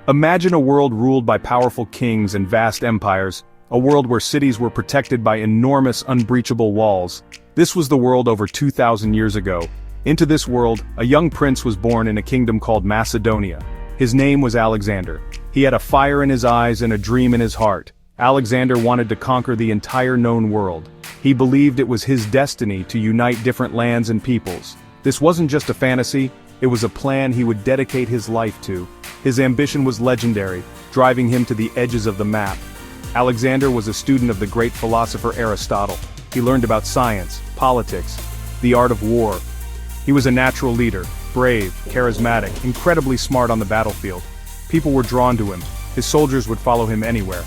Imagine a world ruled by powerful kings and vast empires, a world where cities were protected by enormous unbreachable walls. This was the world over 2,000 years ago. Into this world, a young prince was born in a kingdom called Macedonia. His name was Alexander. He had a fire in his eyes and a dream in his heart. Alexander wanted to conquer the entire known world. He believed it was his destiny to unite different lands and peoples. This wasn't just a fantasy, it was a plan he would dedicate his life to. His ambition was legendary, driving him to the edges of the map. Alexander was a student of the great philosopher Aristotle. He learned about science, politics, the art of war. He was a natural leader, brave, charismatic, incredibly smart on the battlefield. People were drawn to him. His soldiers would follow him anywhere.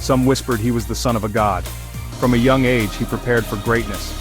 Some whispered he was the son of a god. From a young age, he prepared for greatness.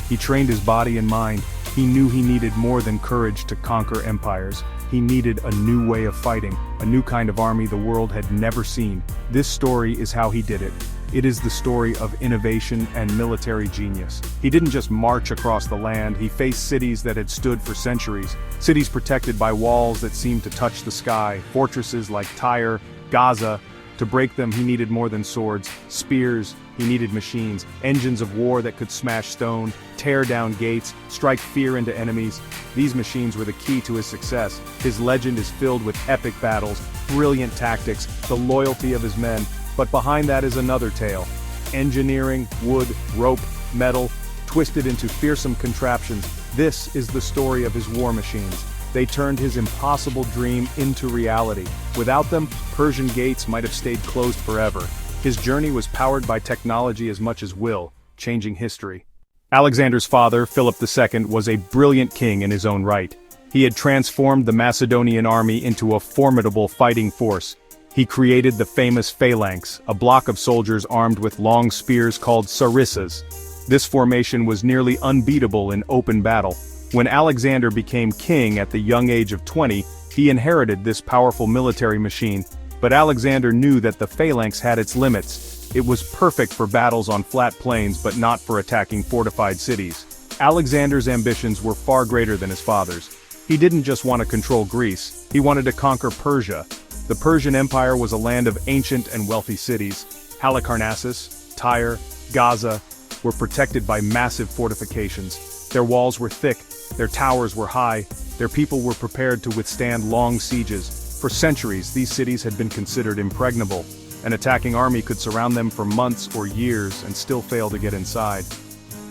He trained his body and mind. He knew he needed more than courage to conquer empires. He needed a new way of fighting, a new kind of army the world had never seen. This story is how he did it. It is the story of innovation and military genius. He didn't just march across the land, he faced cities that had stood for centuries. Cities protected by walls that seemed to touch the sky, fortresses like Tyre, Gaza. To break them, he needed more than swords, spears. He needed machines, engines of war that could smash stone, tear down gates, strike fear into enemies. These machines were the key to his success. His legend is filled with epic battles, brilliant tactics, the loyalty of his men. But behind that is another tale. Engineering, wood, rope, metal, twisted into fearsome contraptions. This is the story of his war machines. They turned his impossible dream into reality. Without them, Persian gates might have stayed closed forever. His journey was powered by technology as much as will, changing history. Alexander's father, Philip II, was a brilliant king in his own right. He had transformed the Macedonian army into a formidable fighting force. He created the famous phalanx, a block of soldiers armed with long spears called sarissas. This formation was nearly unbeatable in open battle. When Alexander became king at the young age of 20, he inherited this powerful military machine. But Alexander knew that the phalanx had its limits. It was perfect for battles on flat plains but not for attacking fortified cities. Alexander's ambitions were far greater than his father's. He didn't just want to control Greece, he wanted to conquer Persia. The Persian Empire was a land of ancient and wealthy cities. Halicarnassus, Tyre, Gaza were protected by massive fortifications. Their walls were thick, their towers were high, their people were prepared to withstand long sieges. For centuries, these cities had been considered impregnable. An attacking army could surround them for months or years and still fail to get inside.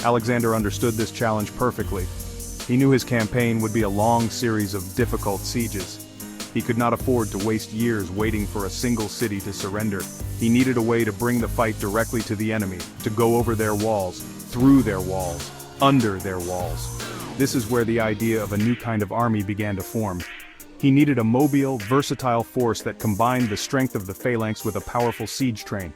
Alexander understood this challenge perfectly. He knew his campaign would be a long series of difficult sieges. He could not afford to waste years waiting for a single city to surrender. He needed a way to bring the fight directly to the enemy, to go over their walls, through their walls, under their walls. This is where the idea of a new kind of army began to form. He needed a mobile, versatile force that combined the strength of the phalanx with a powerful siege train.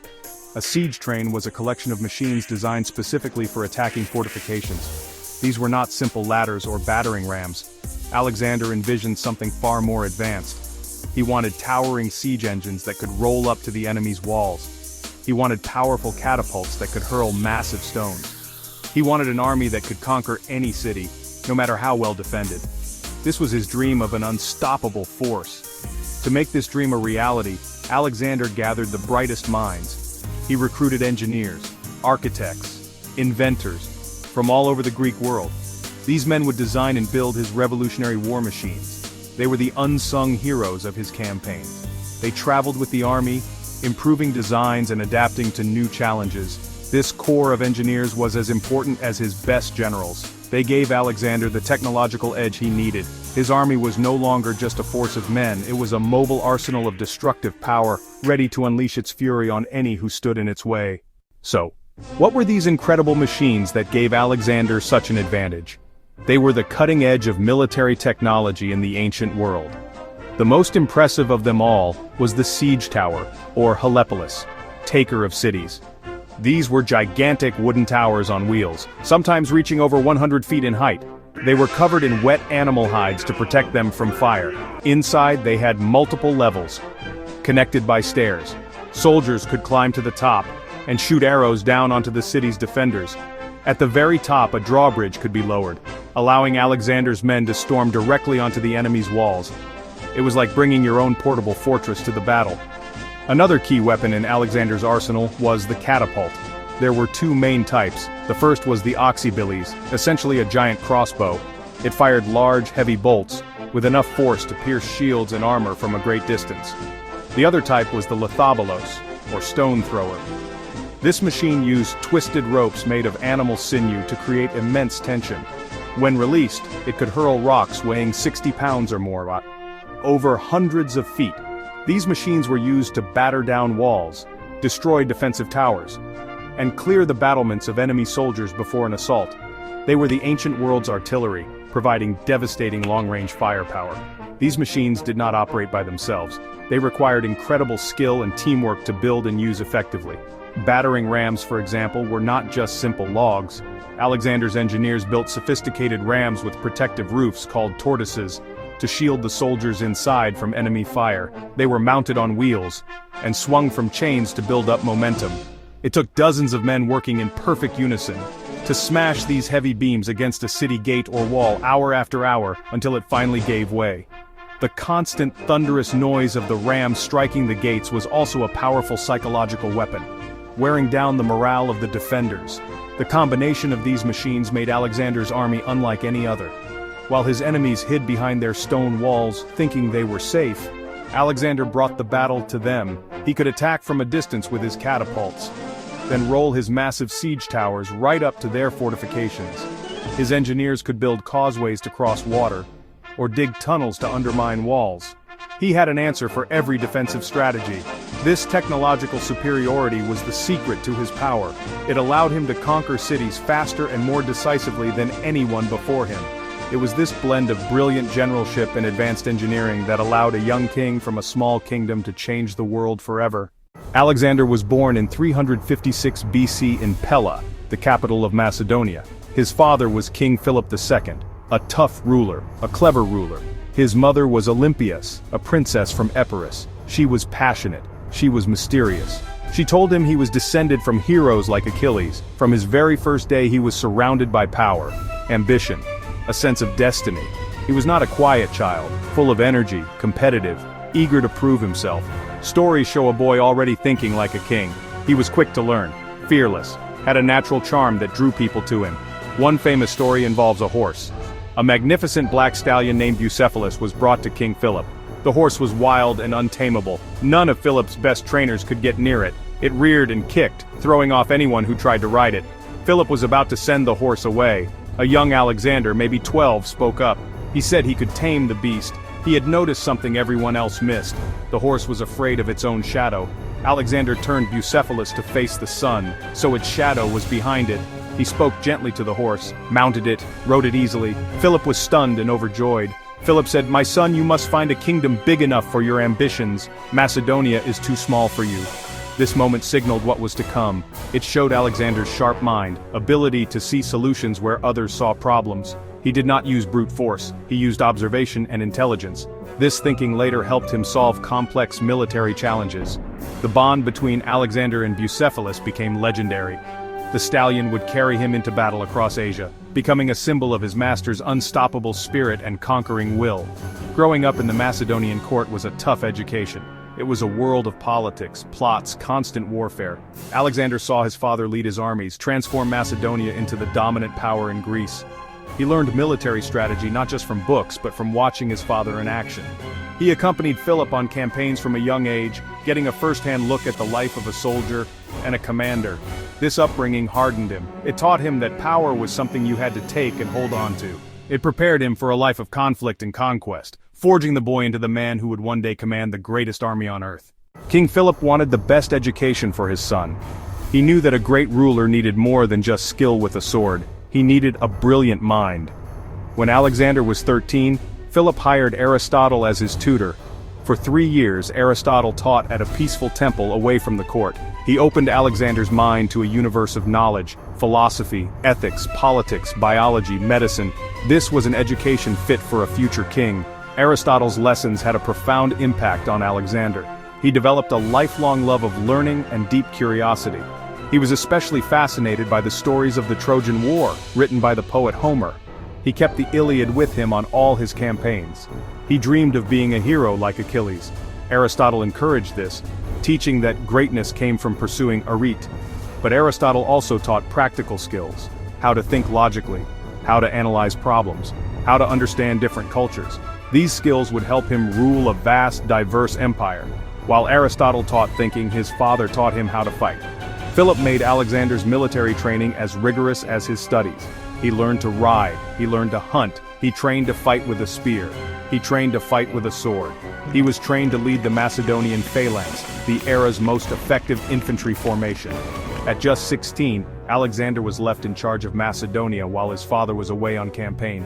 A siege train was a collection of machines designed specifically for attacking fortifications. These were not simple ladders or battering rams. Alexander envisioned something far more advanced. He wanted towering siege engines that could roll up to the enemy's walls. He wanted powerful catapults that could hurl massive stones. He wanted an army that could conquer any city, no matter how well defended. This was his dream of an unstoppable force. To make this dream a reality, Alexander gathered the brightest minds. He recruited engineers, architects, inventors from all over the Greek world. These men would design and build his revolutionary war machines. They were the unsung heroes of his campaign. They traveled with the army, improving designs and adapting to new challenges. This corps of engineers was as important as his best generals. They gave Alexander the technological edge he needed. His army was no longer just a force of men, it was a mobile arsenal of destructive power, ready to unleash its fury on any who stood in its way. So, what were these incredible machines that gave Alexander such an advantage? They were the cutting edge of military technology in the ancient world. The most impressive of them all was the siege tower, or Helepolis, taker of cities. These were gigantic wooden towers on wheels, sometimes reaching over 100 feet in height. They were covered in wet animal hides to protect them from fire. Inside, they had multiple levels, connected by stairs. Soldiers could climb to the top and shoot arrows down onto the city's defenders. At the very top, a drawbridge could be lowered, allowing Alexander's men to storm directly onto the enemy's walls. It was like bringing your own portable fortress to the battle. Another key weapon in Alexander's arsenal was the catapult. There were two main types. The first was the oxybilles, essentially a giant crossbow. It fired large, heavy bolts, with enough force to pierce shields and armor from a great distance. The other type was the lithobolos, or stone thrower. This machine used twisted ropes made of animal sinew to create immense tension. When released, it could hurl rocks weighing 60 pounds or more, over hundreds of feet. These machines were used to batter down walls, destroy defensive towers, and clear the battlements of enemy soldiers before an assault. They were the ancient world's artillery, providing devastating long-range firepower. These machines did not operate by themselves. They required incredible skill and teamwork to build and use effectively. Battering rams, for example, were not just simple logs. Alexander's engineers built sophisticated rams with protective roofs called tortoises to shield the soldiers inside from enemy fire. They were mounted on wheels and swung from chains to build up momentum. It took dozens of men working in perfect unison to smash these heavy beams against a city gate or wall hour after hour until it finally gave way. The constant thunderous noise of the rams striking the gates was also a powerful psychological weapon, wearing down the morale of the defenders. The combination of these machines made Alexander's army unlike any other. While his enemies hid behind their stone walls, thinking they were safe, Alexander brought the battle to them. He could attack from a distance with his catapults, then roll his massive siege towers right up to their fortifications. His engineers could build causeways to cross water, or dig tunnels to undermine walls. He had an answer for every defensive strategy. This technological superiority was the secret to his power. It allowed him to conquer cities faster and more decisively than anyone before him. It was this blend of brilliant generalship and advanced engineering that allowed a young king from a small kingdom to change the world forever. Alexander was born in 356 BC in Pella, the capital of Macedonia. His father was King Philip II, a tough ruler, a clever ruler. His mother was Olympias, a princess from Epirus. She was passionate. She was mysterious. She told him he was descended from heroes like Achilles. From his very first day he was surrounded by power, ambition, a sense of destiny. He was not a quiet child, full of energy, competitive, eager to prove himself. Stories show a boy already thinking like a king. He was quick to learn, fearless, had a natural charm that drew people to him. One famous story involves a horse. A magnificent black stallion named Bucephalus was brought to King Philip. The horse was wild and untamable. None of Philip's best trainers could get near it. It reared and kicked, throwing off anyone who tried to ride it. Philip was about to send the horse away. A young Alexander, maybe 12, spoke up. He said he could tame the beast. He had noticed something everyone else missed. The horse was afraid of its own shadow. Alexander turned Bucephalus to face the sun, so its shadow was behind it. He spoke gently to the horse, mounted it, rode it easily. Philip was stunned and overjoyed. Philip said, "My son, you must find a kingdom big enough for your ambitions. Macedonia is too small for you." This moment signaled what was to come. It showed Alexander's sharp mind, ability to see solutions where others saw problems. He did not use brute force, he used observation and intelligence. This thinking later helped him solve complex military challenges. The bond between Alexander and Bucephalus became legendary. The stallion would carry him into battle across Asia, becoming a symbol of his master's unstoppable spirit and conquering will. Growing up in the Macedonian court was a tough education. It was a world of politics, plots, constant warfare. Alexander saw his father lead his armies, transform Macedonia into the dominant power in Greece. He learned military strategy not just from books, but from watching his father in action. He accompanied Philip on campaigns from a young age, getting a first-hand look at the life of a soldier and a commander. This upbringing hardened him. It taught him that power was something you had to take and hold on to. It prepared him for a life of conflict and conquest, forging the boy into the man who would one day command the greatest army on earth. King Philip wanted the best education for his son. He knew that a great ruler needed more than just skill with a sword. He needed a brilliant mind. When Alexander was 13, Philip hired Aristotle as his tutor. For 3 years, Aristotle taught at a peaceful temple away from the court. He opened Alexander's mind to a universe of knowledge, philosophy, ethics, politics, biology, medicine. This was an education fit for a future king. Aristotle's lessons had a profound impact on Alexander. He developed a lifelong love of learning and deep curiosity. He was especially fascinated by the stories of the Trojan War, written by the poet Homer. He kept the Iliad with him on all his campaigns. He dreamed of being a hero like Achilles. Aristotle encouraged this, teaching that greatness came from pursuing arete. But Aristotle also taught practical skills, how to think logically, how to analyze problems, how to understand different cultures. These skills would help him rule a vast, diverse empire. While Aristotle taught thinking, his father taught him how to fight. Philip made Alexander's military training as rigorous as his studies. He learned to ride, he learned to hunt, he trained to fight with a spear, he trained to fight with a sword. He was trained to lead the Macedonian phalanx, the era's most effective infantry formation. At just 16, Alexander was left in charge of Macedonia while his father was away on campaign.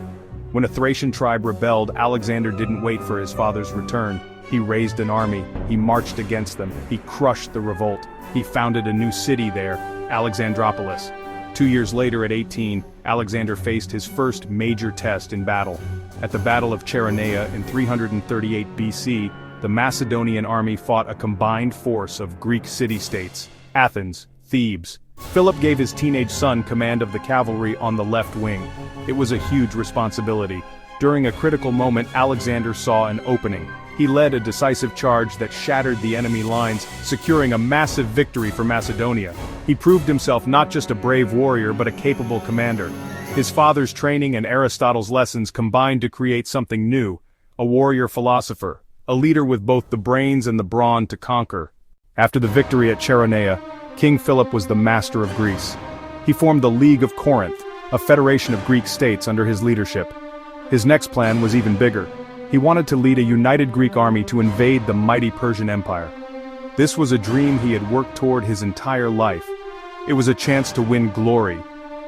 When a Thracian tribe rebelled, Alexander didn't wait for his father's return. He raised an army, he marched against them, he crushed the revolt. He founded a new city there, Alexandropolis. 2 years later at 18, Alexander faced his first major test in battle. At the Battle of Chaeronea in 338 BC, the Macedonian army fought a combined force of Greek city-states, Athens, Thebes. Philip gave his teenage son command of the cavalry on the left wing. It was a huge responsibility. During a critical moment, Alexander saw an opening. He led a decisive charge that shattered the enemy lines, securing a massive victory for Macedonia. He proved himself not just a brave warrior but a capable commander. His father's training and Aristotle's lessons combined to create something new, a warrior philosopher, a leader with both the brains and the brawn to conquer. After the victory at Chaeronea, King Philip was the master of Greece. He formed the League of Corinth, a federation of Greek states under his leadership. His next plan was even bigger. He wanted to lead a united Greek army to invade the mighty Persian Empire. This was a dream he had worked toward his entire life. It was a chance to win glory,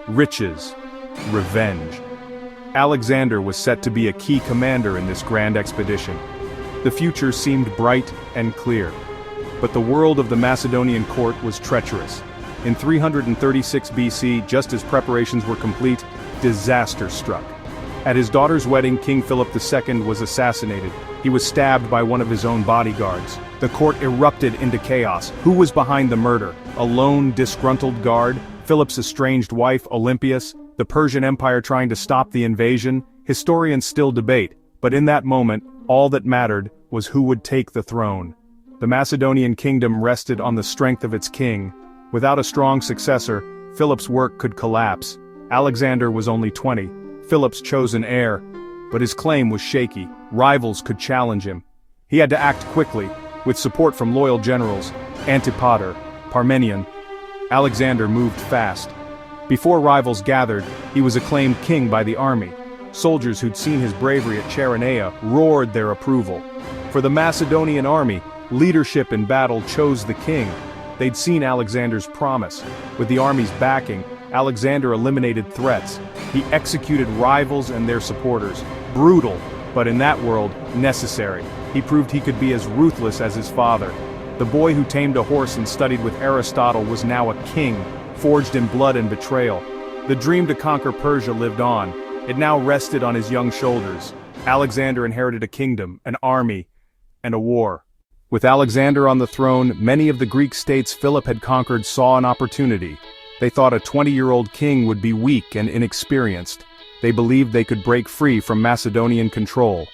riches, revenge. Alexander was set to be a key commander in this grand expedition. The future seemed bright and clear. But the world of the Macedonian court was treacherous. In 336 BC, just as preparations were complete, disaster struck. At his daughter's wedding, King Philip II was assassinated. He was stabbed by one of his own bodyguards. The court erupted into chaos. Who was behind the murder? A lone, disgruntled guard? Philip's estranged wife, Olympias? The Persian Empire trying to stop the invasion? Historians still debate, but in that moment, all that mattered was who would take the throne. The Macedonian kingdom rested on the strength of its king. Without a strong successor, Philip's work could collapse. Alexander was only 20, Philip's chosen heir, but his claim was shaky. Rivals could challenge him. He had to act quickly, with support from loyal generals, Antipater, Parmenion. Alexander moved fast. Before rivals gathered, he was acclaimed king by the army. Soldiers who'd seen his bravery at Chaeronea roared their approval. For the Macedonian army, leadership in battle chose the king. They'd seen Alexander's promise. With the army's backing, Alexander eliminated threats. He executed rivals and their supporters. Brutal, but in that world, necessary. He proved he could be as ruthless as his father. The boy who tamed a horse and studied with Aristotle was now a king, forged in blood and betrayal. The dream to conquer Persia lived on. It now rested on his young shoulders. Alexander inherited a kingdom, an army, and a war. With Alexander on the throne, many of the Greek states Philip had conquered saw an opportunity. They thought a 20-year-old king would be weak and inexperienced. They believed they could break free from Macedonian control.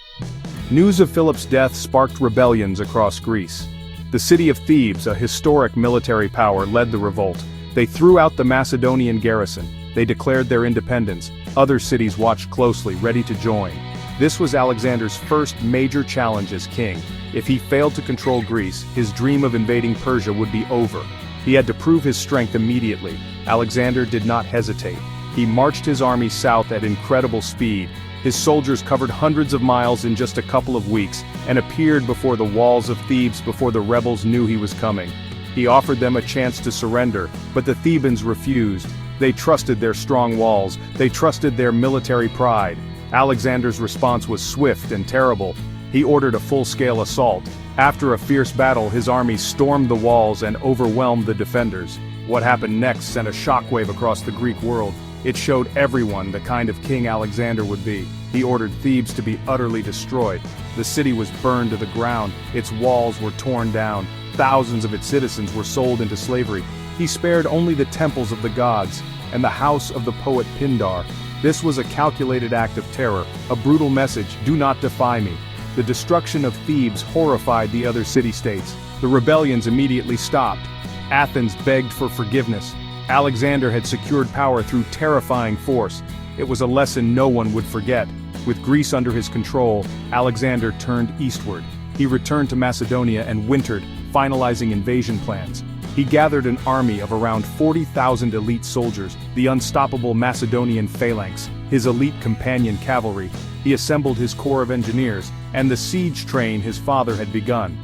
News of Philip's death sparked rebellions across Greece. The city of Thebes, a historic military power, led the revolt. They threw out the Macedonian garrison. They declared their independence. Other cities watched closely, ready to join. This was Alexander's first major challenge as king. If he failed to control Greece, his dream of invading Persia would be over. He had to prove his strength immediately. Alexander did not hesitate. He marched his army south at incredible speed. His soldiers covered hundreds of miles in just a couple of weeks, and appeared before the walls of Thebes before the rebels knew he was coming. He offered them a chance to surrender, but the Thebans refused. They trusted their strong walls. They trusted their military pride. Alexander's response was swift and terrible. He ordered a full-scale assault. After a fierce battle, his army stormed the walls and overwhelmed the defenders. What happened next sent a shockwave across the Greek world. It showed everyone the kind of king Alexander would be. He ordered Thebes to be utterly destroyed. The city was burned to the ground. Its walls were torn down. Thousands of its citizens were sold into slavery. He spared only the temples of the gods and the house of the poet Pindar. This was a calculated act of terror, a brutal message: do not defy me. The destruction of Thebes horrified the other city-states. The rebellions immediately stopped. Athens begged for forgiveness. Alexander had secured power through terrifying force. It was a lesson no one would forget. With Greece under his control, Alexander turned eastward. He returned to Macedonia and wintered, finalizing invasion plans. He gathered an army of around 40,000 elite soldiers, the unstoppable Macedonian phalanx, his elite companion cavalry. He assembled his corps of engineers, and the siege train his father had begun.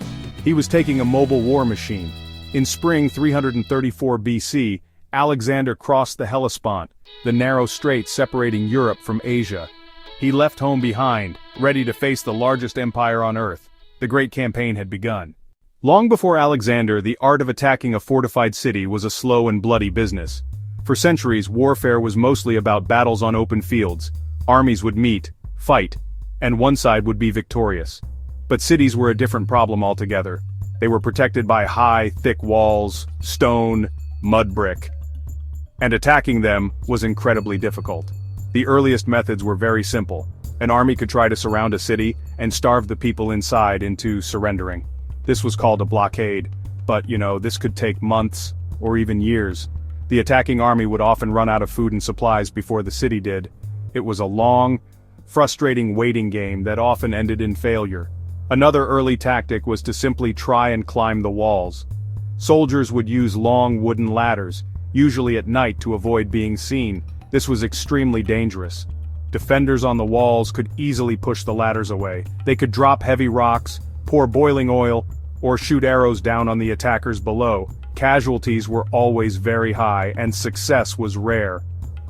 He was taking a mobile war machine. In spring 334 BC, Alexander crossed the Hellespont, the narrow strait separating Europe from Asia. He left home behind, ready to face the largest empire on earth. The great campaign had begun. Long before Alexander, the art of attacking a fortified city was a slow and bloody business. For centuries, warfare was mostly about battles on open fields. Armies would meet, fight, and one side would be victorious. But cities were a different problem altogether. They were protected by high, thick walls, stone, mud brick. And attacking them was incredibly difficult. The earliest methods were very simple. An army could try to surround a city and starve the people inside into surrendering. This was called a blockade, but this could take months or even years. The attacking army would often run out of food and supplies before the city did. It was a long, frustrating waiting game that often ended in failure. Another early tactic was to simply try and climb the walls. Soldiers would use long wooden ladders, usually at night, to avoid being seen. This was extremely dangerous. Defenders on the walls could easily push the ladders away. They could drop heavy rocks, pour boiling oil, or shoot arrows down on the attackers below. Casualties were always very high, and success was rare.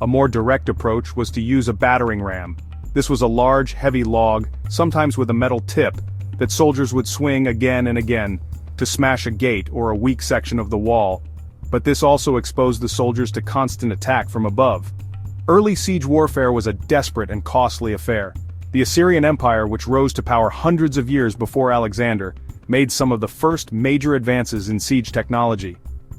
A more direct approach was to use a battering ram. This was a large, heavy log, sometimes with a metal tip, that soldiers would swing again and again to smash a gate or a weak section of the wall. But this also exposed the soldiers to constant attack from above. Early siege warfare was a desperate and costly affair. The Assyrian Empire, which rose to power hundreds of years before Alexander, made some of the first major advances in siege technology.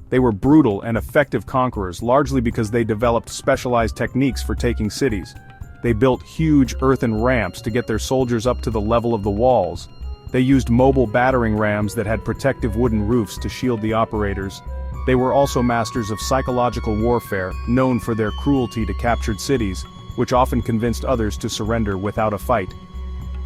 They were brutal and effective conquerors, largely because they developed specialized techniques for taking cities. They built huge earthen ramps to get their soldiers up to the level of the walls. They used mobile battering rams that had protective wooden roofs to shield the operators. They were also masters of psychological warfare, known for their cruelty to captured cities, which often convinced others to surrender without a fight.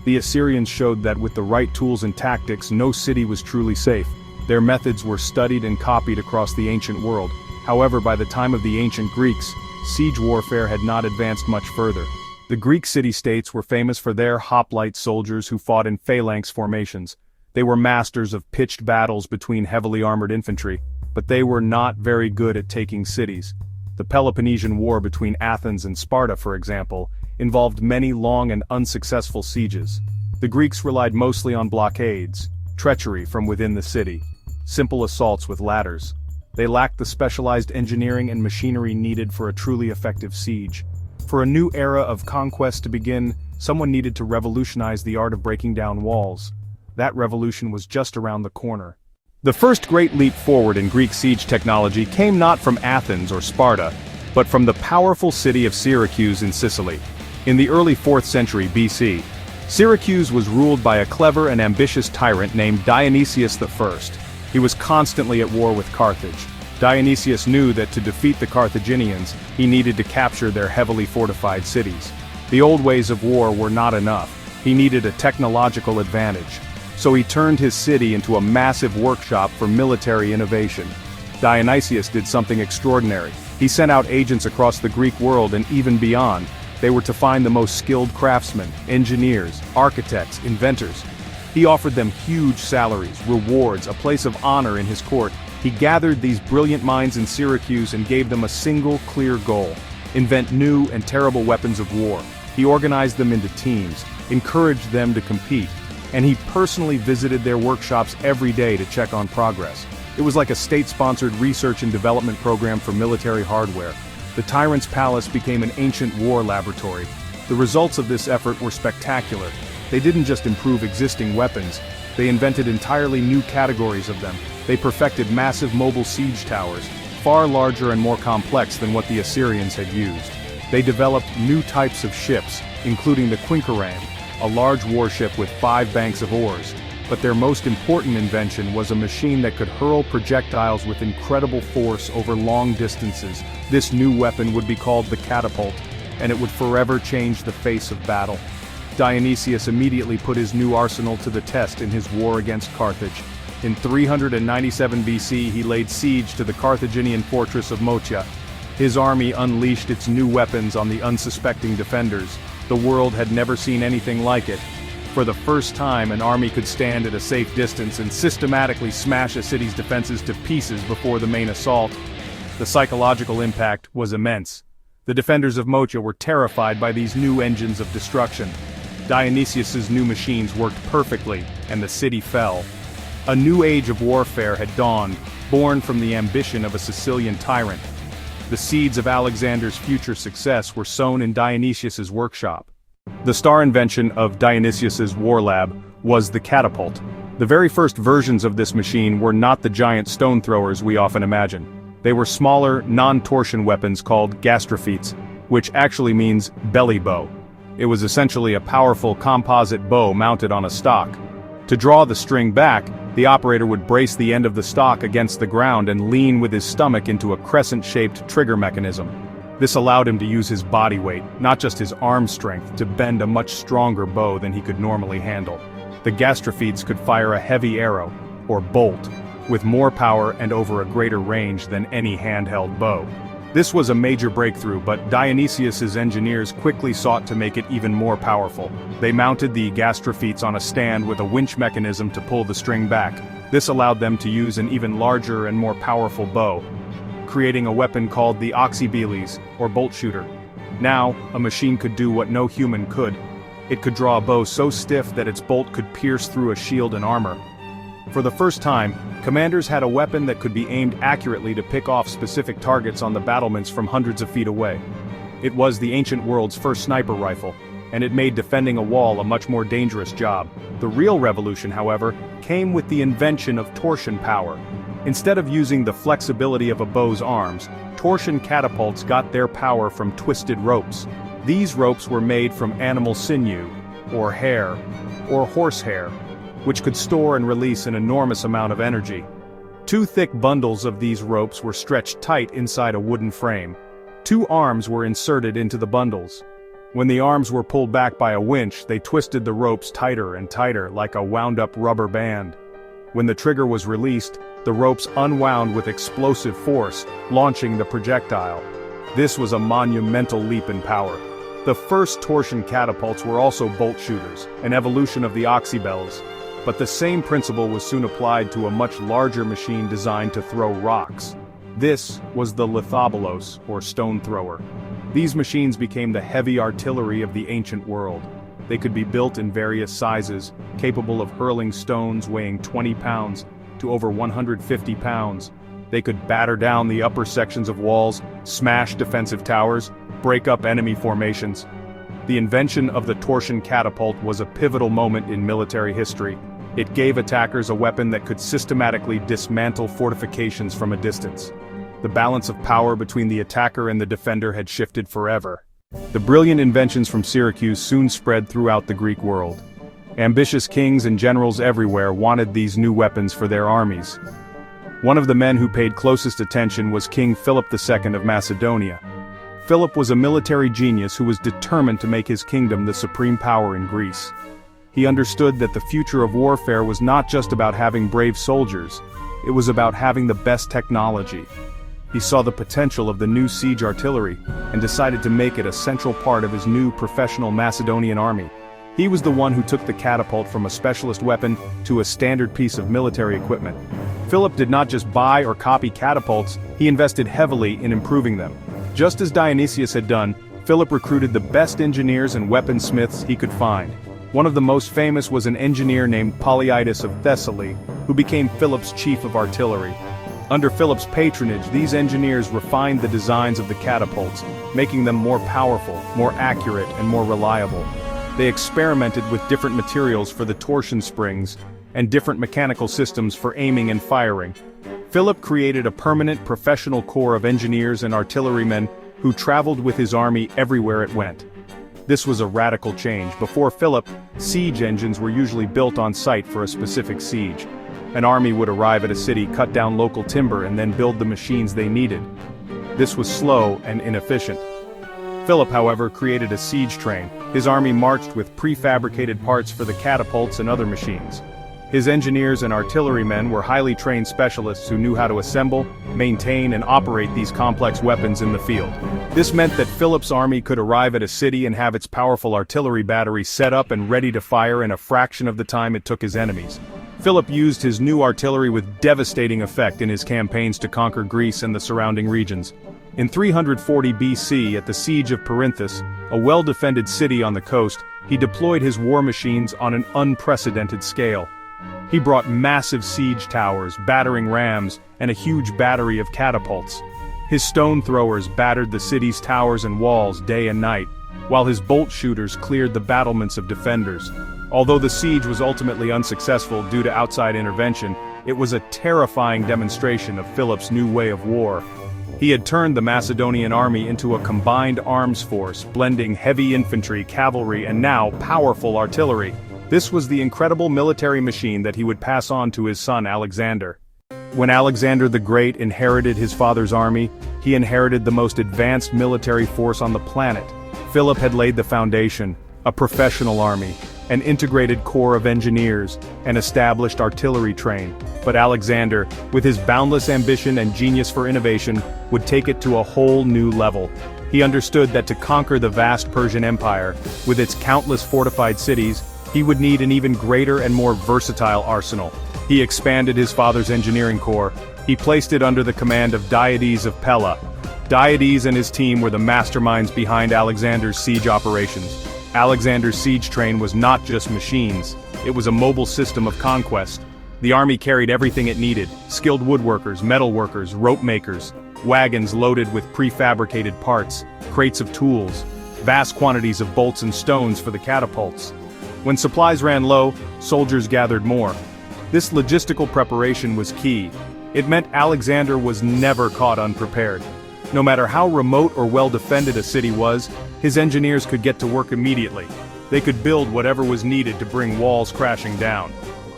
The Assyrians showed that with the right tools and tactics, no city was truly safe. Their methods were studied and copied across the ancient world. However, by the time of the ancient Greeks, siege warfare had not advanced much further. The Greek city-states were famous for their hoplite soldiers who fought in phalanx formations. They were masters of pitched battles between heavily armored infantry, but they were not very good at taking cities. The Peloponnesian War between Athens and Sparta, for example, involved many long and unsuccessful sieges. The Greeks relied mostly on blockades, treachery from within the city, simple assaults with ladders. They lacked the specialized engineering and machinery needed for a truly effective siege. For a new era of conquest to begin, someone needed to revolutionize the art of breaking down walls. That revolution was just around the corner. The first great leap forward in Greek siege technology came not from Athens or Sparta, but from the powerful city of Syracuse in Sicily. In the early 4th century BC, Syracuse was ruled by a clever and ambitious tyrant named Dionysius I. He was constantly at war with Carthage. Dionysius knew that to defeat the Carthaginians, he needed to capture their heavily fortified cities. The old ways of war were not enough. He needed a technological advantage. So he turned his city into a massive workshop for military innovation. Dionysius did something extraordinary. He sent out agents across the Greek world and even beyond. They were to find the most skilled craftsmen, engineers, architects, inventors. He offered them huge salaries, rewards, a place of honor in his court. He gathered these brilliant minds in Syracuse and gave them a single clear goal: invent new and terrible weapons of war. He organized them into teams, encouraged them to compete, and he personally visited their workshops every day to check on progress. It was like a state-sponsored research and development program for military hardware. The tyrant's palace became an ancient war laboratory. The results of this effort were spectacular. They didn't just improve existing weapons, they invented entirely new categories of them. They perfected massive mobile siege towers, far larger and more complex than what the Assyrians had used. They developed new types of ships, including the Quinquerame, a large warship with 5 banks of oars. But their most important invention was a machine that could hurl projectiles with incredible force over long distances. This new weapon would be called the catapult, and it would forever change the face of battle. Dionysius immediately put his new arsenal to the test in his war against Carthage. In 397 BC he laid siege to the Carthaginian fortress of Mocha. His army unleashed its new weapons on the unsuspecting defenders. The world had never seen anything like it. For the first time, an army could stand at a safe distance and systematically smash a city's defenses to pieces before the main assault. The psychological impact was immense. The defenders of Mocha were terrified by these new engines of destruction. Dionysius's new machines worked perfectly, and the city fell. A new age of warfare had dawned, born from the ambition of a Sicilian tyrant. The seeds of Alexander's future success were sown in Dionysius's workshop. The star invention of Dionysius's war lab was the catapult. The very first versions of this machine were not the giant stone throwers we often imagine. They were smaller, non-torsion weapons called gastrophetes, which actually means belly bow. It was essentially a powerful composite bow mounted on a stock. To draw the string back, the operator would brace the end of the stock against the ground and lean with his stomach into a crescent-shaped trigger mechanism. This allowed him to use his body weight, not just his arm strength, to bend a much stronger bow than he could normally handle. The gastrophetes could fire a heavy arrow, or bolt, with more power and over a greater range than any handheld bow. This was a major breakthrough, but Dionysius's engineers quickly sought to make it even more powerful. They mounted the gastrophetes on a stand with a winch mechanism to pull the string back. This allowed them to use an even larger and more powerful bow, creating a weapon called the oxybeles, or bolt shooter. Now, a machine could do what no human could. It could draw a bow so stiff that its bolt could pierce through a shield and armor. For the first time, commanders had a weapon that could be aimed accurately to pick off specific targets on the battlements from hundreds of feet away. It was the ancient world's first sniper rifle, and it made defending a wall a much more dangerous job. The real revolution, however, came with the invention of torsion power. Instead of using the flexibility of a bow's arms, torsion catapults got their power from twisted ropes. These ropes were made from animal sinew, or hair, or horsehair, which could store and release an enormous amount of energy. 2 thick bundles of these ropes were stretched tight inside a wooden frame. 2 arms were inserted into the bundles. When the arms were pulled back by a winch, they twisted the ropes tighter and tighter like a wound-up rubber band. When the trigger was released, the ropes unwound with explosive force, launching the projectile. This was a monumental leap in power. The first torsion catapults were also bolt shooters, an evolution of the oxybells. But the same principle was soon applied to a much larger machine designed to throw rocks. This was the lithobolos, or stone thrower. These machines became the heavy artillery of the ancient world. They could be built in various sizes, capable of hurling stones weighing 20 pounds to over 150 pounds. They could batter down the upper sections of walls, smash defensive towers, break up enemy formations. The invention of the torsion catapult was a pivotal moment in military history. It gave attackers a weapon that could systematically dismantle fortifications from a distance. The balance of power between the attacker and the defender had shifted forever. The brilliant inventions from Syracuse soon spread throughout the Greek world. Ambitious kings and generals everywhere wanted these new weapons for their armies. One of the men who paid closest attention was King Philip II of Macedonia. Philip was a military genius who was determined to make his kingdom the supreme power in Greece. He understood that the future of warfare was not just about having brave soldiers, it was about having the best technology. He saw the potential of the new siege artillery, and decided to make it a central part of his new professional Macedonian army. He was the one who took the catapult from a specialist weapon to a standard piece of military equipment. Philip did not just buy or copy catapults, he invested heavily in improving them. Just as Dionysius had done, Philip recruited the best engineers and weaponsmiths he could find. One of the most famous was an engineer named Polyidus of Thessaly, who became Philip's chief of artillery. Under Philip's patronage, these engineers refined the designs of the catapults, making them more powerful, more accurate, and more reliable. They experimented with different materials for the torsion springs, and different mechanical systems for aiming and firing. Philip created a permanent professional corps of engineers and artillerymen who traveled with his army everywhere it went. This was a radical change. Before Philip, siege engines were usually built on site for a specific siege. An army would arrive at a city, cut down local timber, and then build the machines they needed. This was slow and inefficient. Philip, however, created a siege train. His army marched with prefabricated parts for the catapults and other machines. His engineers and artillerymen were highly trained specialists who knew how to assemble, maintain, and operate these complex weapons in the field. This meant that Philip's army could arrive at a city and have its powerful artillery battery set up and ready to fire in a fraction of the time it took his enemies. Philip used his new artillery with devastating effect in his campaigns to conquer Greece and the surrounding regions. In 340 BC, at the siege of Perinthus, a well-defended city on the coast, he deployed his war machines on an unprecedented scale. He brought massive siege towers, battering rams, and a huge battery of catapults. His stone throwers battered the city's towers and walls day and night, while his bolt shooters cleared the battlements of defenders. Although the siege was ultimately unsuccessful due to outside intervention, it was a terrifying demonstration of Philip's new way of war. He had turned the Macedonian army into a combined arms force, blending heavy infantry, cavalry, and now powerful artillery. This was the incredible military machine that he would pass on to his son Alexander. When Alexander the Great inherited his father's army, he inherited the most advanced military force on the planet. Philip had laid the foundation, a professional army, an integrated corps of engineers, an established artillery train. But Alexander, with his boundless ambition and genius for innovation, would take it to a whole new level. He understood that to conquer the vast Persian Empire, with its countless fortified cities, he would need an even greater and more versatile arsenal. He expanded his father's engineering corps. He placed it under the command of Diades of Pella. Diades and his team were the masterminds behind Alexander's siege operations. Alexander's siege train was not just machines, it was a mobile system of conquest. The army carried everything it needed: skilled woodworkers, metal workers, rope makers, wagons loaded with prefabricated parts, crates of tools, vast quantities of bolts and stones for the catapults. When supplies ran low, soldiers gathered more. This logistical preparation was key. It meant Alexander was never caught unprepared. No matter how remote or well-defended a city was, his engineers could get to work immediately. They could build whatever was needed to bring walls crashing down.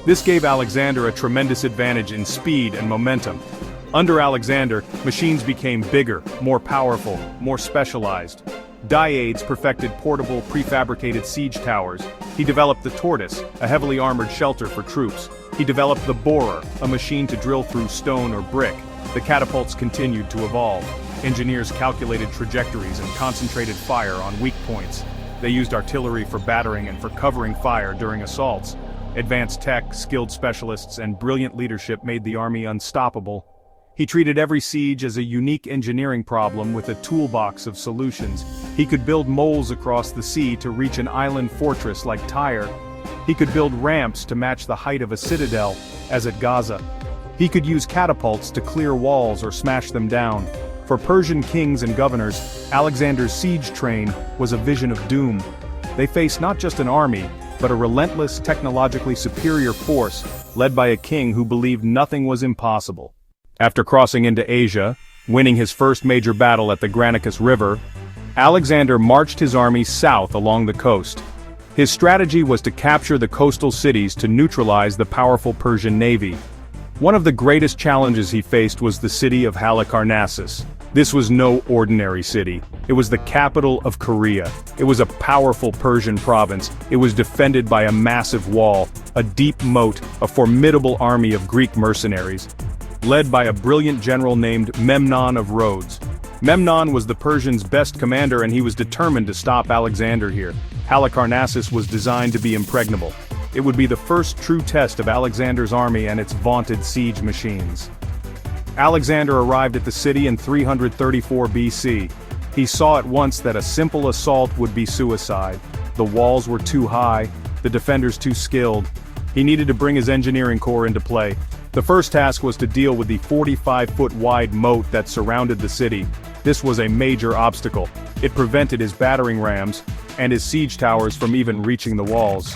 This gave Alexander a tremendous advantage in speed and momentum. Under Alexander, machines became bigger, more powerful, more specialized. Diades perfected portable, prefabricated siege towers. He developed the tortoise, a heavily armored shelter for troops. He developed the borer, a machine to drill through stone or brick. The catapults continued to evolve. Engineers calculated trajectories and concentrated fire on weak points. They used artillery for battering and for covering fire during assaults. Advanced tech, skilled specialists, and brilliant leadership made the army unstoppable. He treated every siege as a unique engineering problem with a toolbox of solutions. He could build moles across the sea to reach an island fortress like Tyre. He could build ramps to match the height of a citadel, as at Gaza. He could use catapults to clear walls or smash them down. For Persian kings and governors, Alexander's siege train was a vision of doom. They faced not just an army, but a relentless, technologically superior force, led by a king who believed nothing was impossible. After crossing into Asia, winning his first major battle at the Granicus River, Alexander marched his army south along the coast. His strategy was to capture the coastal cities to neutralize the powerful Persian navy. One of the greatest challenges he faced was the city of Halicarnassus. This was no ordinary city. It was the capital of Korea. It was a powerful Persian province. It was defended by a massive wall, a deep moat, a formidable army of Greek mercenaries, led by a brilliant general named Memnon of Rhodes. Memnon was the Persians' best commander, and he was determined to stop Alexander here. Halicarnassus was designed to be impregnable. It would be the first true test of Alexander's army and its vaunted siege machines. Alexander arrived at the city in 334 BC. He saw at once that a simple assault would be suicide. The walls were too high, the defenders too skilled. He needed to bring his engineering corps into play. The first task was to deal with the 45-foot-wide moat that surrounded the city. This was a major obstacle. It prevented his battering rams and his siege towers from even reaching the walls.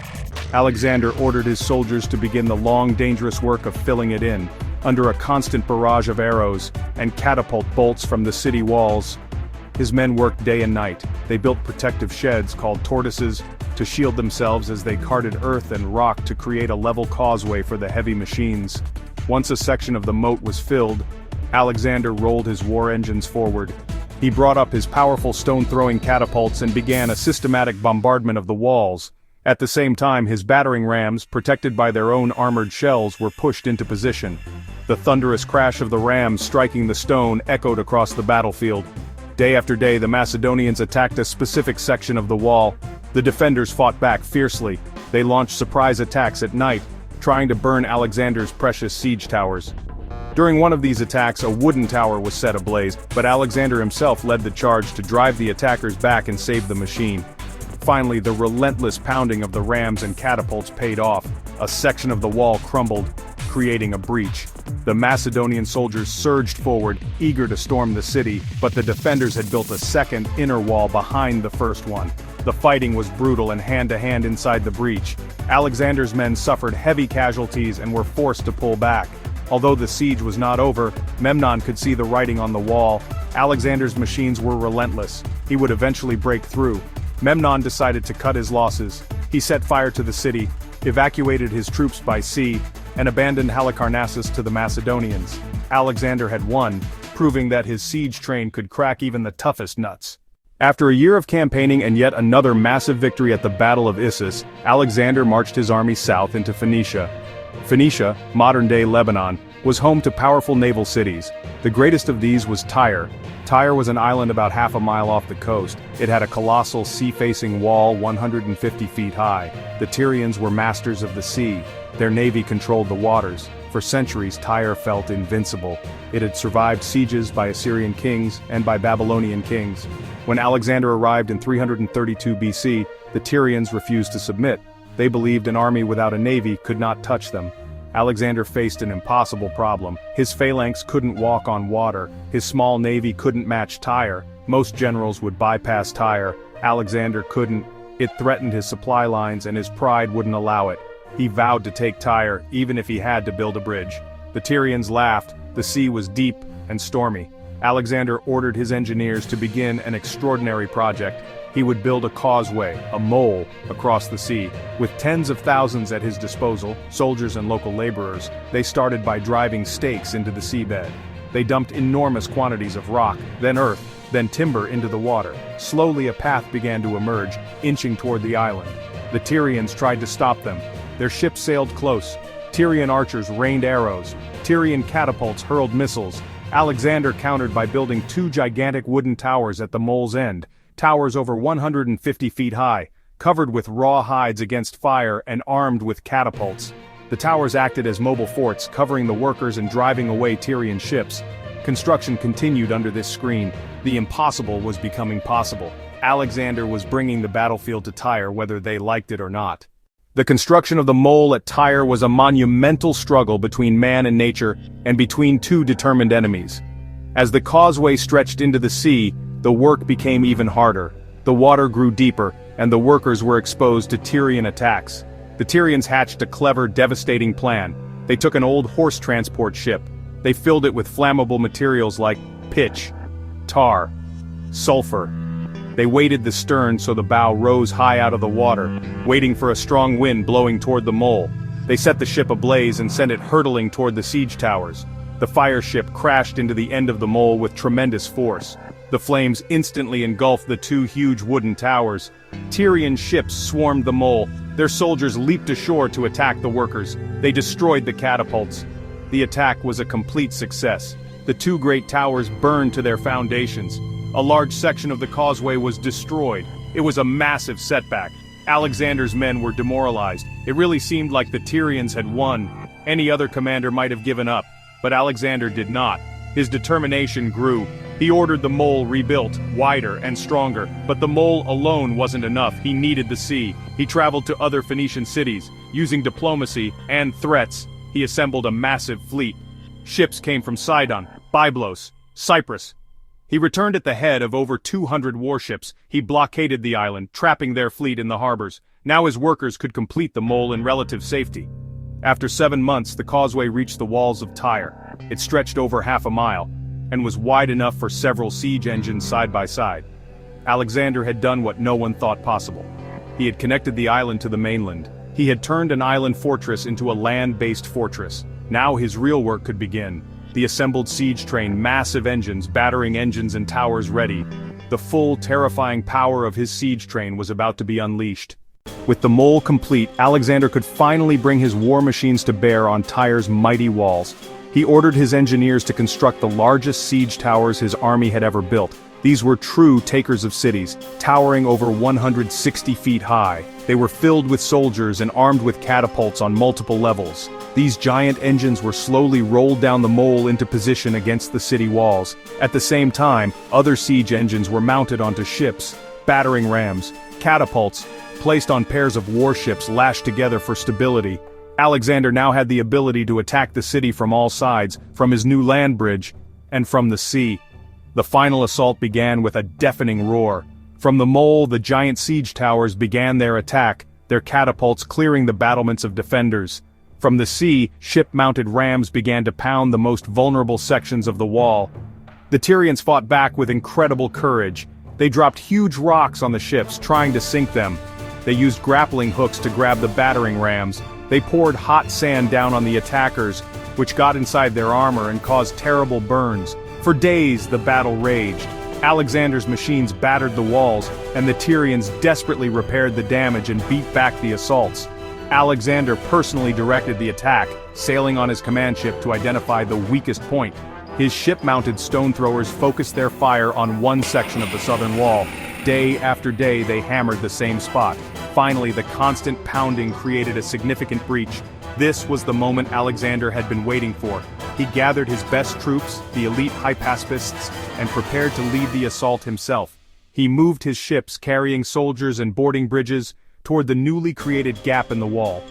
Alexander ordered his soldiers to begin the long, dangerous work of filling it in, under a constant barrage of arrows and catapult bolts from the city walls. His men worked day and night. They built protective sheds called tortoises to shield themselves as they carted earth and rock to create a level causeway for the heavy machines. Once a section of the moat was filled, Alexander rolled his war engines forward. He brought up his powerful stone-throwing catapults and began a systematic bombardment of the walls. At the same time, his battering rams, protected by their own armored shells, were pushed into position. The thunderous crash of the rams striking the stone echoed across the battlefield. Day after day, the Macedonians attacked a specific section of the wall. The defenders fought back fiercely. They launched surprise attacks at night, trying to burn Alexander's precious siege towers. During one of these attacks, a wooden tower was set ablaze, but Alexander himself led the charge to drive the attackers back and save the machine. Finally, the relentless pounding of the rams and catapults paid off. A section of the wall crumbled, creating a breach. The Macedonian soldiers surged forward, eager to storm the city, but the defenders had built a second, inner wall behind the first one. The fighting was brutal and hand-to-hand inside the breach. Alexander's men suffered heavy casualties and were forced to pull back. Although the siege was not over, Memnon could see the writing on the wall. Alexander's machines were relentless. He would eventually break through. Memnon decided to cut his losses. He set fire to the city, evacuated his troops by sea, and abandoned Halicarnassus to the Macedonians. Alexander had won, proving that his siege train could crack even the toughest nuts. After a year of campaigning and yet another massive victory at the Battle of Issus, Alexander marched his army south into Phoenicia. Phoenicia, modern-day Lebanon, was home to powerful naval cities. The greatest of these was Tyre. Tyre was an island about half a mile off the coast. It had a colossal sea-facing wall 150 feet high. The Tyrians were masters of the sea. Their navy controlled the waters. For centuries, Tyre felt invincible. It had survived sieges by Assyrian kings and by Babylonian kings. When Alexander arrived in 332 BC, the Tyrians refused to submit. They believed an army without a navy could not touch them. Alexander faced an impossible problem. His phalanx couldn't walk on water. His small navy couldn't match Tyre. Most generals would bypass Tyre. Alexander couldn't. It threatened his supply lines and his pride wouldn't allow it. He vowed to take Tyre, even if he had to build a bridge. The Tyrians laughed. The sea was deep and stormy. Alexander ordered his engineers to begin an extraordinary project. He would build a causeway, a mole, across the sea. With tens of thousands at his disposal, soldiers and local laborers, they started by driving stakes into the seabed. They dumped enormous quantities of rock, then earth, then timber into the water. Slowly a path began to emerge, inching toward the island. The Tyrians tried to stop them. Their ships sailed close. Tyrian archers rained arrows. Tyrian catapults hurled missiles. Alexander countered by building two gigantic wooden towers at the mole's end. Towers over 150 feet high, covered with raw hides against fire and armed with catapults. The towers acted as mobile forts, covering the workers and driving away Tyrian ships. Construction continued under this screen. The impossible was becoming possible. Alexander was bringing the battlefield to Tyre whether they liked it or not. The construction of the mole at Tyre was a monumental struggle between man and nature, and between two determined enemies. As the causeway stretched into the sea, the work became even harder. The water grew deeper, and the workers were exposed to Tyrian attacks. The Tyrians hatched a clever, devastating plan. They took an old horse transport ship. They filled it with flammable materials like pitch, tar, sulfur. They weighted the stern so the bow rose high out of the water, waiting for a strong wind blowing toward the mole. They set the ship ablaze and sent it hurtling toward the siege towers. The fire ship crashed into the end of the mole with tremendous force. The flames instantly engulfed the two huge wooden towers. Tyrian ships swarmed the mole. Their soldiers leaped ashore to attack the workers. They destroyed the catapults. The attack was a complete success. The two great towers burned to their foundations. A large section of the causeway was destroyed. It was a massive setback. Alexander's men were demoralized. It really seemed like the Tyrians had won. Any other commander might have given up, but Alexander did not. His determination grew. He ordered the mole rebuilt, wider and stronger, but the mole alone wasn't enough. He needed the sea. He traveled to other Phoenician cities. Using diplomacy and threats, he assembled a massive fleet. Ships came from Sidon, Byblos, Cyprus. He returned at the head of over 200 warships. He blockaded the island, trapping their fleet in the harbors. Now his workers could complete the mole in relative safety. After 7 months, the causeway reached the walls of Tyre. It stretched over half a mile. and was wide enough for several siege engines side by side. Alexander had done what no one thought possible. He had connected the island to the mainland. He had turned an island fortress into a land-based fortress. Now his real work could begin. The assembled siege train, massive engines, battering engines and towers ready. The full, terrifying power of his siege train was about to be unleashed. With the mole complete, Alexander could finally bring his war machines to bear on Tyre's mighty walls. He ordered his engineers to construct the largest siege towers his army had ever built. These were true takers of cities, towering over 160 feet high. They were filled with soldiers and armed with catapults on multiple levels. These giant engines were slowly rolled down the mole into position against the city walls. At the same time, other siege engines were mounted onto ships, battering rams, catapults, placed on pairs of warships lashed together for stability. Alexander now had the ability to attack the city from all sides, from his new land bridge, and from the sea. The final assault began with a deafening roar. From the mole, the giant siege towers began their attack, their catapults clearing the battlements of defenders. From the sea, ship-mounted rams began to pound the most vulnerable sections of the wall. The Tyrians fought back with incredible courage. They dropped huge rocks on the ships, trying to sink them. They used grappling hooks to grab the battering rams. They poured hot sand down on the attackers, which got inside their armor and caused terrible burns. For days, the battle raged. Alexander's machines battered the walls, and the Tyrians desperately repaired the damage and beat back the assaults. Alexander personally directed the attack, sailing on his command ship to identify the weakest point. His ship-mounted stone throwers focused their fire on one section of the southern wall. Day after day, they hammered the same spot. Finally, the constant pounding created a significant breach. This was the moment Alexander had been waiting for. He gathered his best troops, the elite hypaspists, and prepared to lead the assault himself. He moved his ships, carrying soldiers and boarding bridges, toward the newly created gap in the wall.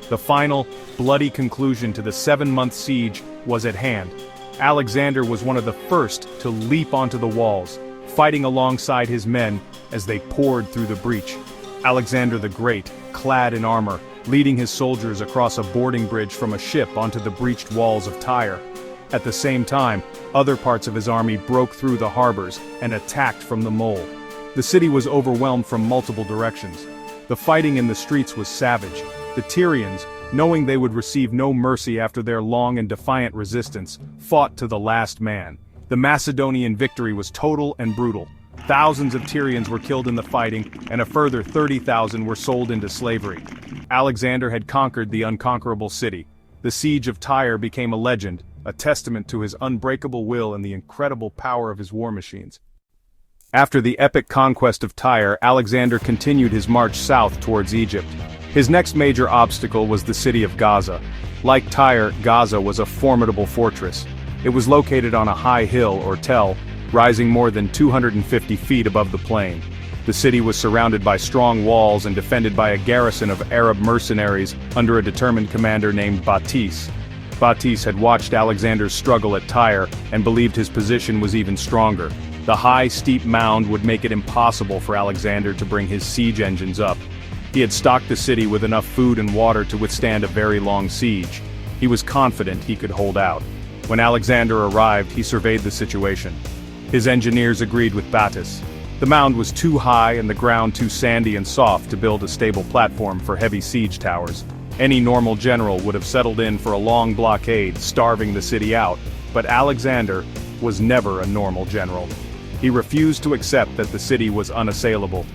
The final, bloody conclusion to the 7-month siege was at hand. Alexander was one of the first to leap onto the walls, fighting alongside his men as they poured through the breach. Alexander the Great, clad in armor, leading his soldiers across a boarding bridge from a ship onto the breached walls of Tyre. At the same time, other parts of his army broke through the harbors and attacked from the mole. The city was overwhelmed from multiple directions. The fighting in the streets was savage. The Tyrians, knowing they would receive no mercy after their long and defiant resistance, fought to the last man. The Macedonian victory was total and brutal. Thousands of Tyrians were killed in the fighting, and a further 30,000 were sold into slavery. Alexander had conquered the unconquerable city. The siege of Tyre became a legend, a testament to his unbreakable will and the incredible power of his war machines. After the epic conquest of Tyre, Alexander continued his march south towards Egypt. His next major obstacle was the city of Gaza. Like Tyre, Gaza was a formidable fortress. It was located on a high hill, or tell, rising more than 250 feet above the plain. The city was surrounded by strong walls and defended by a garrison of Arab mercenaries under a determined commander named Batice. Batice had watched Alexander's struggle at Tyre and believed his position was even stronger. The high, steep mound would make it impossible for Alexander to bring his siege engines up. He had stocked the city with enough food and water to withstand a very long siege. He was confident he could hold out. When Alexander arrived, he surveyed the situation. His engineers agreed with Batice. The mound was too high and the ground too sandy and soft to build a stable platform for heavy siege towers. Any normal general would have settled in for a long blockade, starving the city out, but Alexander was never a normal general. He refused to accept that the city was unassailable.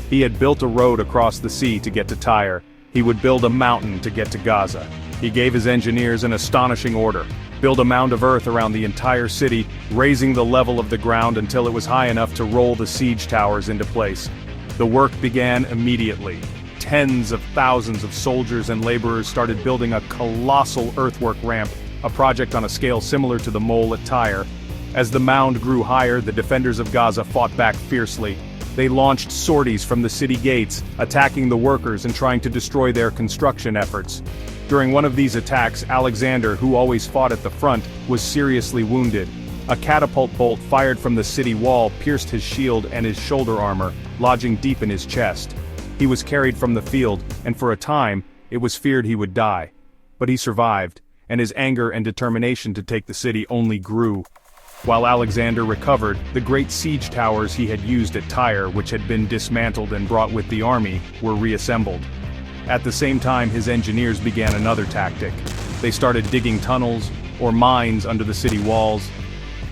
He had built a road across the sea to get to Tyre. He would build a mountain to get to Gaza. He gave his engineers an astonishing order: build a mound of earth around the entire city, raising the level of the ground until it was high enough to roll the siege towers into place. The work began immediately. Tens of thousands of soldiers and laborers started building a colossal earthwork ramp, a project on a scale similar to the mole at Tyre. As the mound grew higher, the defenders of Gaza fought back fiercely. They launched sorties from the city gates, attacking the workers and trying to destroy their construction efforts. During one of these attacks, Alexander, who always fought at the front, was seriously wounded. A catapult bolt fired from the city wall pierced his shield and his shoulder armor, lodging deep in his chest. He was carried from the field, and for a time, it was feared he would die. But he survived, and his anger and determination to take the city only grew. While Alexander recovered, the great siege towers he had used at Tyre, which had been dismantled and brought with the army, were reassembled. At the same time, his engineers began another tactic. They started digging tunnels, or mines, under the city walls.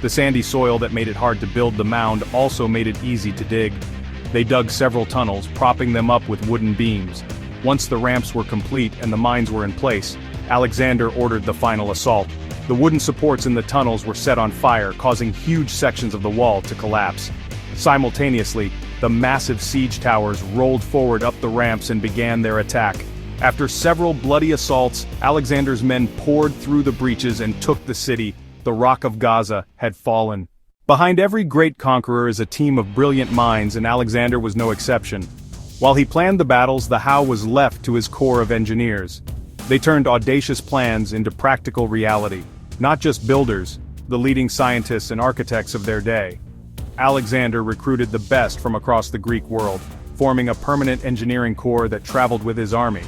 The sandy soil that made it hard to build the mound also made it easy to dig. They dug several tunnels, propping them up with wooden beams. Once the ramps were complete and the mines were in place, Alexander ordered the final assault. The wooden supports in the tunnels were set on fire, causing huge sections of the wall to collapse. Simultaneously, the massive siege towers rolled forward up the ramps and began their attack. After several bloody assaults, Alexander's men poured through the breaches and took the city. The Rock of Gaza had fallen. Behind every great conqueror is a team of brilliant minds, and Alexander was no exception. While he planned the battles, the how was left to his corps of engineers. They turned audacious plans into practical reality. Not just builders, the leading scientists and architects of their day. Alexander recruited the best from across the Greek world, forming a permanent engineering corps that traveled with his army.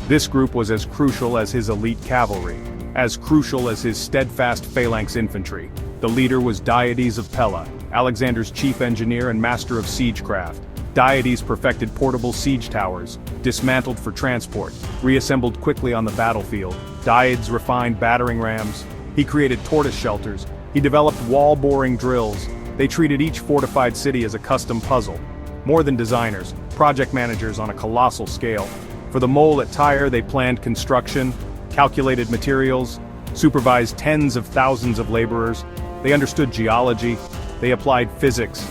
This group was as crucial as his elite cavalry, as crucial as his steadfast phalanx infantry. The leader was Diades of Pella, Alexander's chief engineer and master of siegecraft. Diades perfected portable siege towers, dismantled for transport, reassembled quickly on the battlefield. Diades refined battering rams. He created tortoise shelters. He developed wall-boring drills. They treated each fortified city as a custom puzzle. More than designers, project managers on a colossal scale. For the mole at Tyre, they planned construction, calculated materials, supervised tens of thousands of laborers. They understood geology. They applied physics.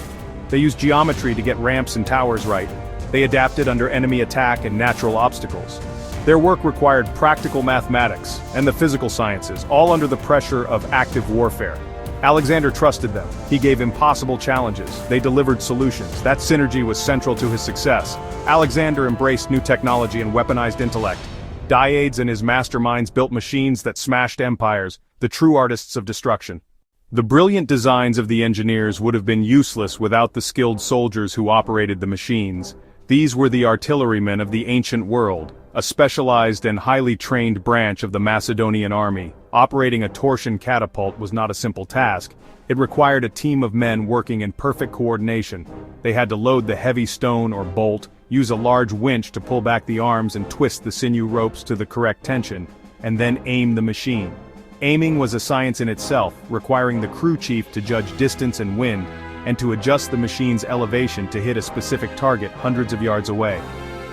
They used geometry to get ramps and towers right. They adapted under enemy attack and natural obstacles. Their work required practical mathematics and the physical sciences, all under the pressure of active warfare. Alexander trusted them. He gave impossible challenges. They delivered solutions. That synergy was central to his success. Alexander embraced new technology and weaponized intellect. Diades and his masterminds built machines that smashed empires, the true artists of destruction. The brilliant designs of the engineers would have been useless without the skilled soldiers who operated the machines. These were the artillerymen of the ancient world, a specialized and highly trained branch of the Macedonian army. Operating a torsion catapult was not a simple task. It required a team of men working in perfect coordination. They had to load the heavy stone or bolt, use a large winch to pull back the arms and twist the sinew ropes to the correct tension, and then aim the machine. Aiming was a science in itself, requiring the crew chief to judge distance and wind, and to adjust the machine's elevation to hit a specific target hundreds of yards away.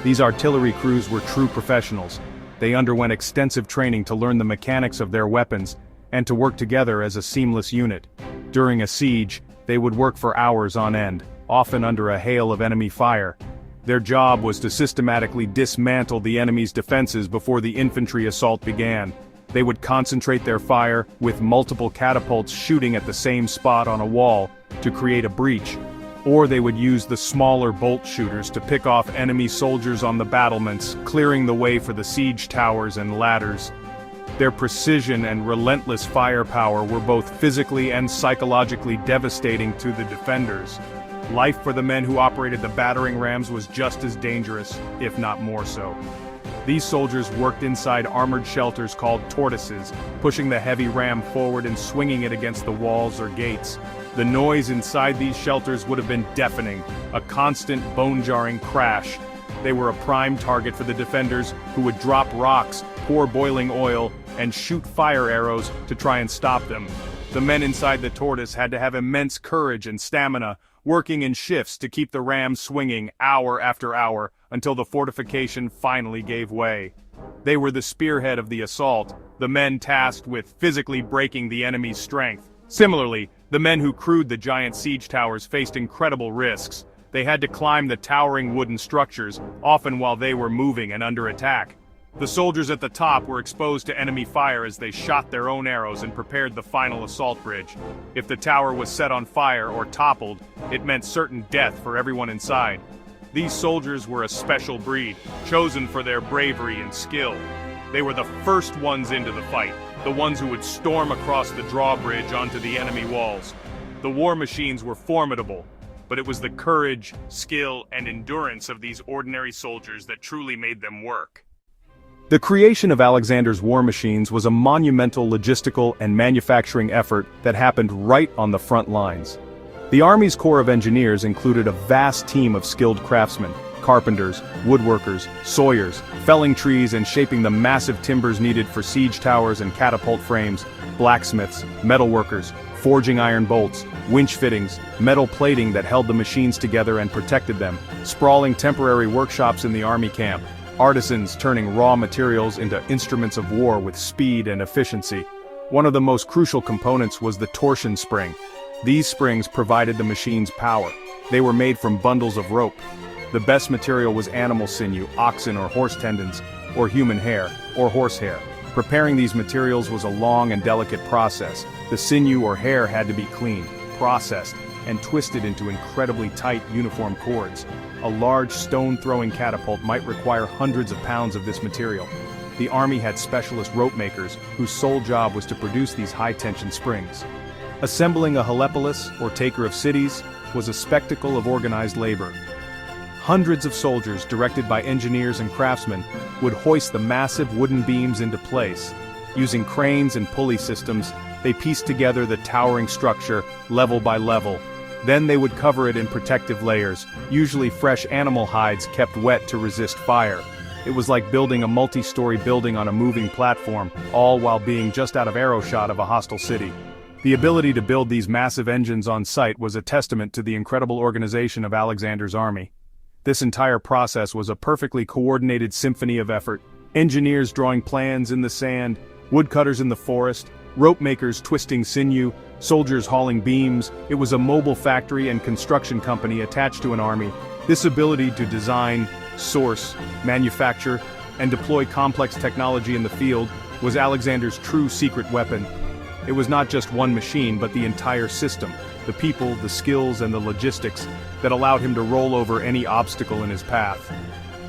These artillery crews were true professionals. They underwent extensive training to learn the mechanics of their weapons, and to work together as a seamless unit. During a siege, they would work for hours on end, often under a hail of enemy fire. Their job was to systematically dismantle the enemy's defenses before the infantry assault began. They would concentrate their fire, with multiple catapults shooting at the same spot on a wall, to create a breach. Or they would use the smaller bolt shooters to pick off enemy soldiers on the battlements, clearing the way for the siege towers and ladders. Their precision and relentless firepower were both physically and psychologically devastating to the defenders. Life for the men who operated the battering rams was just as dangerous, if not more so. These soldiers worked inside armored shelters called tortoises, pushing the heavy ram forward and swinging it against the walls or gates. The noise inside these shelters would have been deafening, a constant bone-jarring crash. They were a prime target for the defenders, who would drop rocks, pour boiling oil, and shoot fire arrows to try and stop them. The men inside the tortoise had to have immense courage and stamina, working in shifts to keep the ram swinging hour after hour, until the fortification finally gave way. They were the spearhead of the assault, the men tasked with physically breaking the enemy's strength. Similarly, the men who crewed the giant siege towers faced incredible risks. They had to climb the towering wooden structures, often while they were moving and under attack. The soldiers at the top were exposed to enemy fire as they shot their own arrows and prepared the final assault bridge. If the tower was set on fire or toppled, it meant certain death for everyone inside. These soldiers were a special breed, chosen for their bravery and skill. They were the first ones into the fight, the ones who would storm across the drawbridge onto the enemy walls. The war machines were formidable, but it was the courage, skill, and endurance of these ordinary soldiers that truly made them work. The creation of Alexander's war machines was a monumental logistical and manufacturing effort that happened right on the front lines. The Army's Corps of Engineers included a vast team of skilled craftsmen, carpenters, woodworkers, sawyers, felling trees and shaping the massive timbers needed for siege towers and catapult frames, blacksmiths, metalworkers, forging iron bolts, winch fittings, metal plating that held the machines together and protected them, sprawling temporary workshops in the Army camp, artisans turning raw materials into instruments of war with speed and efficiency. One of the most crucial components was the torsion spring. These springs provided the machine's power. They were made from bundles of rope. The best material was animal sinew, oxen or horse tendons, or human hair, or horsehair. Preparing these materials was a long and delicate process. The sinew or hair had to be cleaned, processed, and twisted into incredibly tight, uniform cords. A large stone-throwing catapult might require hundreds of pounds of this material. The Army had specialist rope makers, whose sole job was to produce these high-tension springs. Assembling a helepolis, or taker of cities, was a spectacle of organized labor. Hundreds of soldiers, directed by engineers and craftsmen, would hoist the massive wooden beams into place. Using cranes and pulley systems, they pieced together the towering structure, level by level. Then they would cover it in protective layers, usually fresh animal hides kept wet to resist fire. It was like building a multi-story building on a moving platform, all while being just out of arrow-shot of a hostile city. The ability to build these massive engines on site was a testament to the incredible organization of Alexander's army. This entire process was a perfectly coordinated symphony of effort. Engineers drawing plans in the sand, woodcutters in the forest, rope makers twisting sinew, soldiers hauling beams. It was a mobile factory and construction company attached to an army. This ability to design, source, manufacture, and deploy complex technology in the field was Alexander's true secret weapon. It was not just one machine, but the entire system, the people, the skills, and the logistics that allowed him to roll over any obstacle in his path.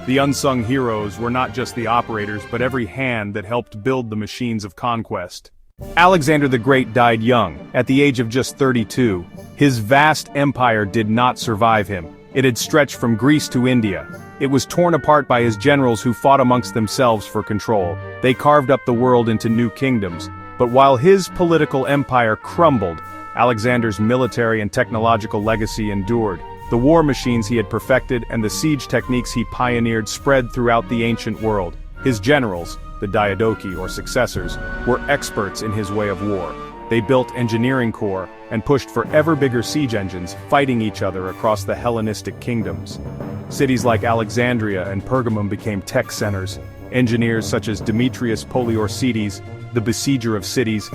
The unsung heroes were not just the operators, but every hand that helped build the machines of conquest. Alexander the Great died young, at the age of just 32. His vast empire did not survive him. It had stretched from Greece to India. It was torn apart by his generals who fought amongst themselves for control. They carved up the world into new kingdoms. But while his political empire crumbled, Alexander's military and technological legacy endured. The war machines he had perfected and the siege techniques he pioneered spread throughout the ancient world. His generals, the Diadochi or successors, were experts in his way of war. They built engineering corps and pushed for ever bigger siege engines, fighting each other across the Hellenistic kingdoms. Cities like Alexandria and Pergamum became tech centers. Engineers such as Demetrius Poliorcetes, the besieger of cities,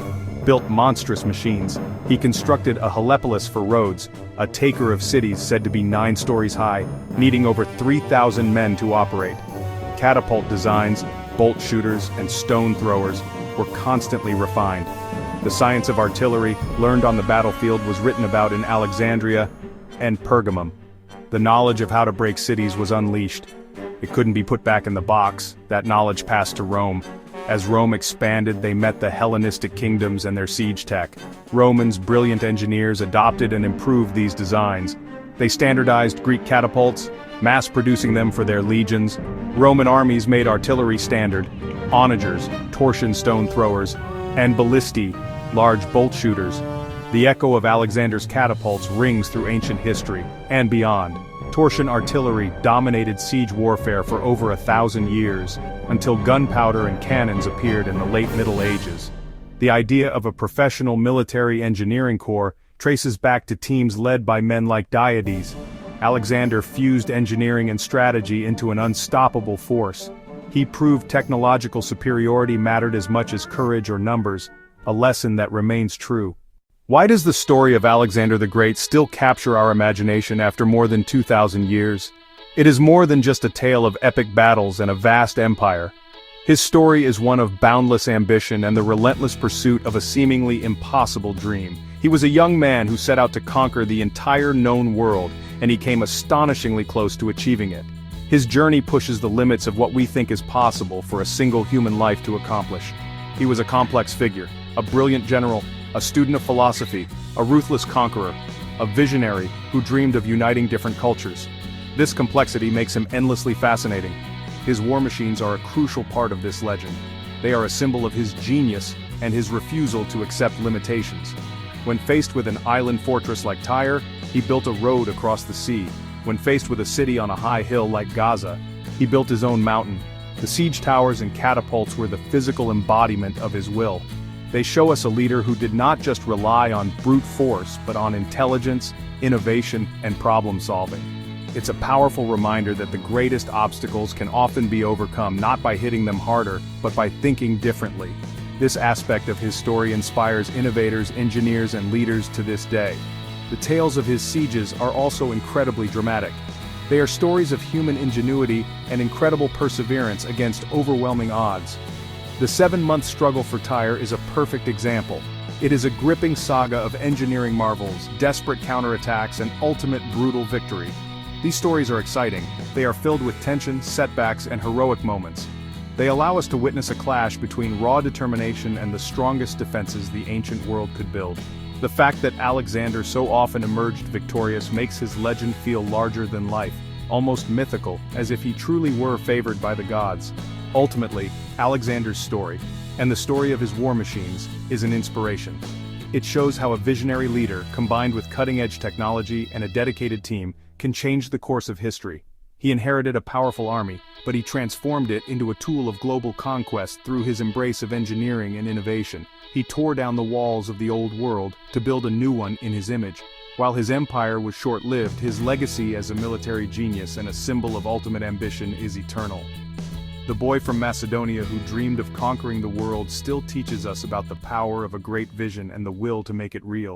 built monstrous machines. He constructed a helepolis for Rhodes, a taker of cities said to be 9 stories high, needing over 3,000 men to operate. Catapult designs, bolt shooters, and stone throwers were constantly refined. The science of artillery, learned on the battlefield, was written about in Alexandria and Pergamum. The knowledge of how to break cities was unleashed. It couldn't be put back in the box. That knowledge passed to Rome. As Rome expanded, they met the Hellenistic kingdoms and their siege tech. Romans' brilliant engineers adopted and improved these designs. They standardized Greek catapults, mass-producing them for their legions. Roman armies made artillery standard, onagers, torsion stone throwers, and ballistae, large bolt shooters. The echo of Alexander's catapults rings through ancient history, and beyond. Torsion artillery dominated siege warfare for over 1,000 years, until gunpowder and cannons appeared in the late Middle Ages. The idea of a professional military engineering corps traces back to teams led by men like Diades. Alexander fused engineering and strategy into an unstoppable force. He proved technological superiority mattered as much as courage or numbers, a lesson that remains true. Why does the story of Alexander the Great still capture our imagination after more than 2,000 years? It is more than just a tale of epic battles and a vast empire. His story is one of boundless ambition and the relentless pursuit of a seemingly impossible dream. He was a young man who set out to conquer the entire known world, and he came astonishingly close to achieving it. His journey pushes the limits of what we think is possible for a single human life to accomplish. He was a complex figure, a brilliant general, a student of philosophy, a ruthless conqueror, a visionary who dreamed of uniting different cultures. This complexity makes him endlessly fascinating. His war machines are a crucial part of this legend. They are a symbol of his genius and his refusal to accept limitations. When faced with an island fortress like Tyre, he built a road across the sea. When faced with a city on a high hill like Gaza, he built his own mountain. The siege towers and catapults were the physical embodiment of his will. They show us a leader who did not just rely on brute force but on intelligence, innovation, and problem-solving. It's a powerful reminder that the greatest obstacles can often be overcome not by hitting them harder, but by thinking differently. This aspect of his story inspires innovators, engineers, and leaders to this day. The tales of his sieges are also incredibly dramatic. They are stories of human ingenuity and incredible perseverance against overwhelming odds. The 7-month struggle for Tyre is a perfect example. It is a gripping saga of engineering marvels, desperate counterattacks, and ultimate brutal victory. These stories are exciting. They are filled with tension, setbacks, and heroic moments. They allow us to witness a clash between raw determination and the strongest defenses the ancient world could build. The fact that Alexander so often emerged victorious makes his legend feel larger than life, almost mythical, as if he truly were favored by the gods. Ultimately, Alexander's story, and the story of his war machines, is an inspiration. It shows how a visionary leader, combined with cutting-edge technology and a dedicated team, can change the course of history. He inherited a powerful army, but he transformed it into a tool of global conquest through his embrace of engineering and innovation. He tore down the walls of the old world to build a new one in his image. While his empire was short-lived, his legacy as a military genius and a symbol of ultimate ambition is eternal. The boy from Macedonia who dreamed of conquering the world still teaches us about the power of a great vision and the will to make it real.